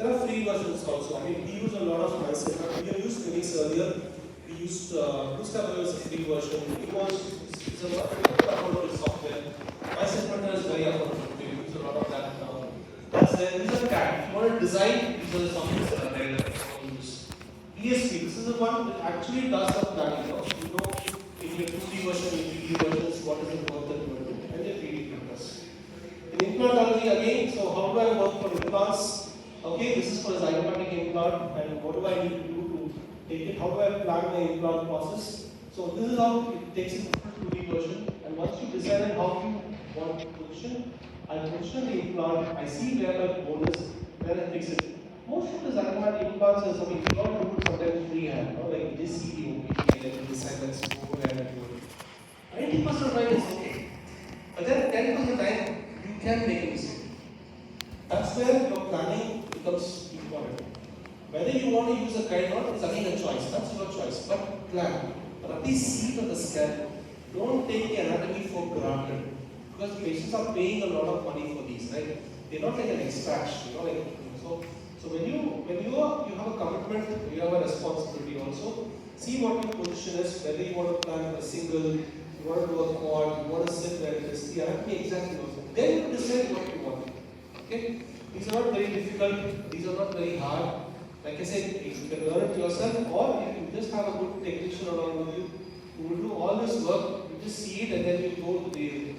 There are free versions also. I mean, we use a lot of MySet. We have used Phoenix earlier. We used BlueSky was a free version. It was it's a affordable software. MySet is very affordable. We use a lot of that now. That's there. These are CAD. If you want to design, these are the softwares that are there that you use. ESP. This is the one that actually does the planning. You know, in your 2D version, in 3D versions, what is the work that you are doing, and then 3D printers. In implantology again, so how do I work for implants? Okay, this is for a zygomatic implant, and what do I need to do to take it? How do I plan the implant process? So this is how it takes it to 2D version, and once you decide how you want to position, I position the implant, I see where my bone is, where I fix it. Most of the zygomatic implants are something you don't do it sometimes freehand, like this see the OPG, and then decide let's go ahead and do it. 90% of the time is okay, but then 10% of the time you can make a mistake. That's where your planning becomes important. Whether you want to use a guide or not is again a choice. That's your choice. But plan. But at least see it on the scan. Don't take the anatomy for granted. Because patients are paying a lot of money for these, right? They're not like an extraction, so when you have a commitment, you have a responsibility also. See what your position is, whether you want to plan a single, you want to do a quad, you want to sit where it is, the anatomy exactly also. Then you decide what you want. Okay? These are not very difficult, these are not very hard. Like I said, you can learn it yourself, or you can just have a good technician along with you who will do all this work. You just see it and then you go to the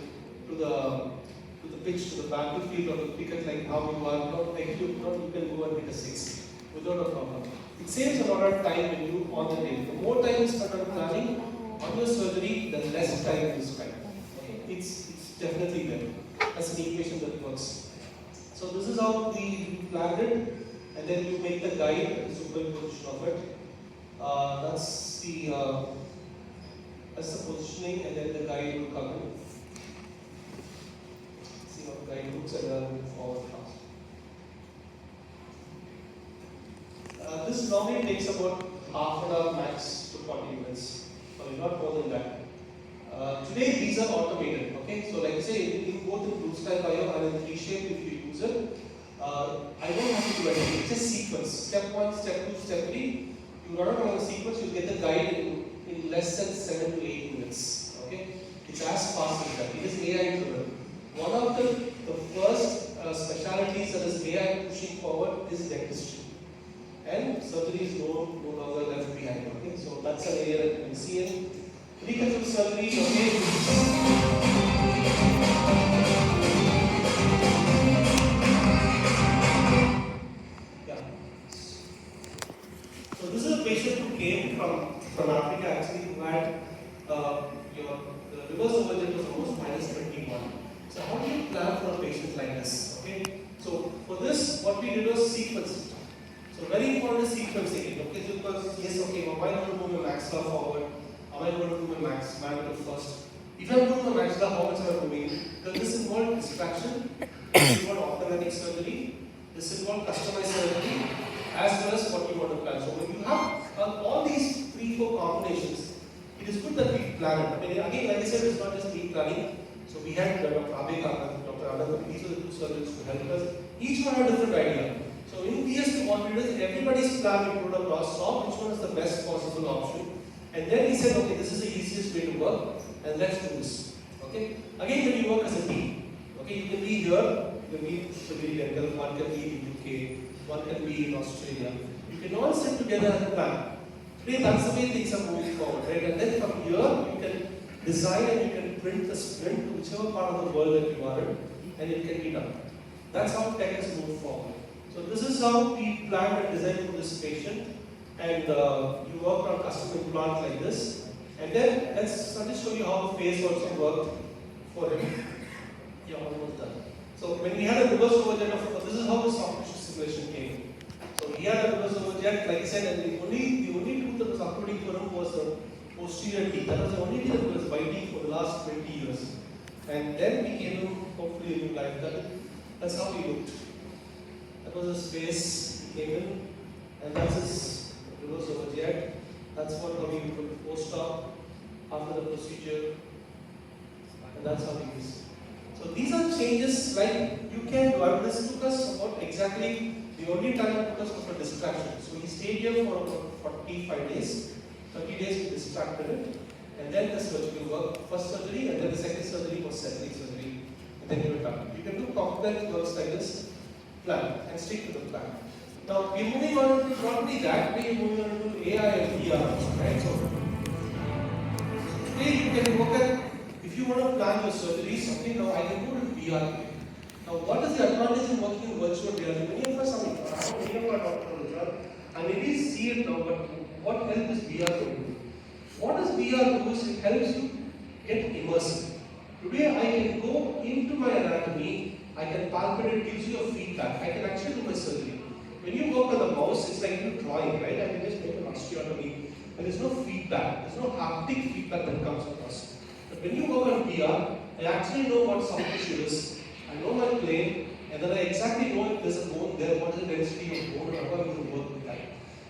pitch, to the battlefield, or the cricket, like how you are, not like you can go and hit a 6 without a problem. It saves a lot of time when you on the day. The more time you spend on planning on your surgery, the less time you spend. Okay? It's definitely better. That's an equation that works. So this is how we planned it, and then you make the guide, the superimposition of it. That's the positioning, and then the guide will come in. See how the guide looks, and then move forward fast. This normally takes about half an hour max to 40 minutes, sorry, not more than that. Today these are automated, okay? So like I say, in both in BlueSky Bio and in 3Shape, if you use it, I don't have to do anything. It's just sequence. Step 1, step 2, step 3. You run it on a sequence, you get the guide in less than 7 to 8 minutes. Okay? It's as fast as that. It is AI driven. One of the first specialities that is AI pushing forward is dentistry. And surgery is no longer left behind. Okay? So that's an area that you can see in. Reconstruct surgery, okay? So this is a patient who came from Africa actually, who had the reverse overjet was almost -21. So how do you plan for a patient like this? Okay. So for this, what we did was sequence. So very important is sequencing it. Okay, because yes, okay, well, why not move my maxilla forward? Am I going to do my mandible first? If I'm doing my maxilla, how much am I moving? Because this involves distraction, this involves orthodontic surgery, this involves customized surgery, as well as what you want to plan. So when you have all these 3-4 combinations, it is good that we plan it. I mean, again, like I said, it's not just me planning. So we had Dr. Abhay Kannan, Dr. Anand, these are the 2 surgeons who helped us. Each one had a different idea. So in PS2, what we did is everybody's plan we put across, saw which one is the best possible option. And then he said, okay, this is the easiest way to work, and let's do this. Okay? Again, when you work as a team, okay, you can be here, you can be Civil Dental, one can be in UK, one can be in Australia. You can all sit together and plan. Today, that's the way things are moving forward, right? And then from here, you can design and you can print the sprint to whichever part of the world that you are in, and it can be done. That's how tech has moved forward. So this is how we planned and designed for this patient. And you work on custom implant like this. And then I'll just show you how the face also worked for him. Yeah, almost done. So when we had a reverse overjet of this is how the soft tissue simulation came. So he had a reverse overjet, like I said, and the only tooth that was uploading for him was the posterior teeth. That was the only teeth that was biting for the last 20 years. And then we gave him hopefully a new life. That's how he looked. That was his face. He came in, and that's his reverse overjet. That's what how we put post-op after the procedure, and that's how he is. So these are changes like you can do. This took us about exactly the only time it took us was for distraction. So we stayed here for about 45 days. 30 days we distracted it. And then the surgical work, first surgery, and then the second surgery was setting surgery. And then you were done. You can do complex works like this, plan, and stick to the plan. Now we're moving on to not only that, we're moving on to AI and VR. Right? So today you can look at, if you want to plan your surgery, something now I can go to VR. Now what is the advantage in working in virtual reality? Many of us are doctors, and maybe see it now, but what help is VR going to do? What does VR do is it helps you get immersive. Today I can go into my anatomy, I can palpate it, gives you a feedback. I can actually do my surgery. When you work on the mouse, it's like you're drawing, right? I can just make an osteotomy, and there's no feedback, there's no haptic feedback that comes across. But when you work on VR, I actually know what soft tissue is, I know my plane, and then I exactly know if there's a bone there, what is the density of bone, and how I'm going to work with that.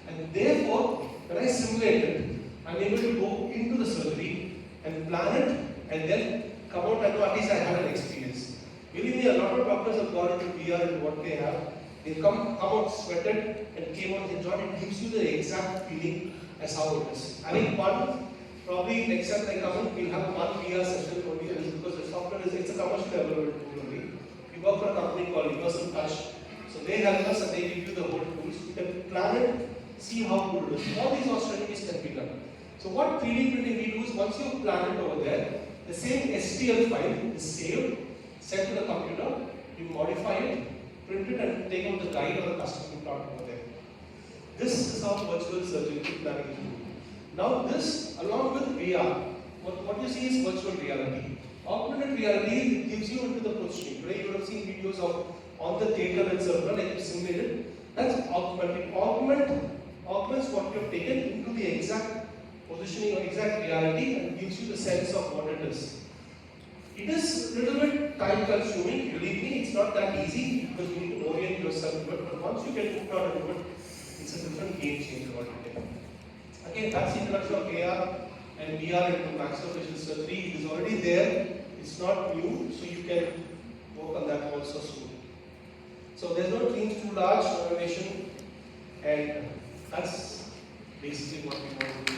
And therefore, when I simulate it, I'm able to go into the surgery and plan it, and then come out and know at least I had an experience. Believe me, a lot of doctors have gone into VR and what they have. They come out sweated and came out enjoyed. It gives you the exact feeling as how it is. I mean, probably next time I come in, we'll have one VR session only, because the software is, it's a commercial available tool only. We work for a company called Universal Touch. So they help us and they give you the whole tools. You can plan it, see how good it is. All these osteotomies can be done. So what 3D printing we do is once you plan it over there, the same STL file is saved, sent to the computer, you modify it, print it and take out the guide or the custom plot over there. This is how virtual surgery planning is done. Now this, along with VR, what you see is virtual reality. Augmented reality gives you into the positioning. Today you would have seen videos of on the theater itself, like you simulated. That's augmented. Augments what you have taken into the exact positioning or exact reality and gives you the sense of what it is. It is a little bit time consuming, believe me, it's not that easy because you need to orient yourself to it, but once you get hooked on into it, it's a different game changer altogether. Again, that's the introduction of AR and VR into maxillofacial surgery. It is already there, it's not new, so you can work on that also soon. So there's no dreams too large, no innovation, and that's basically what we want to do.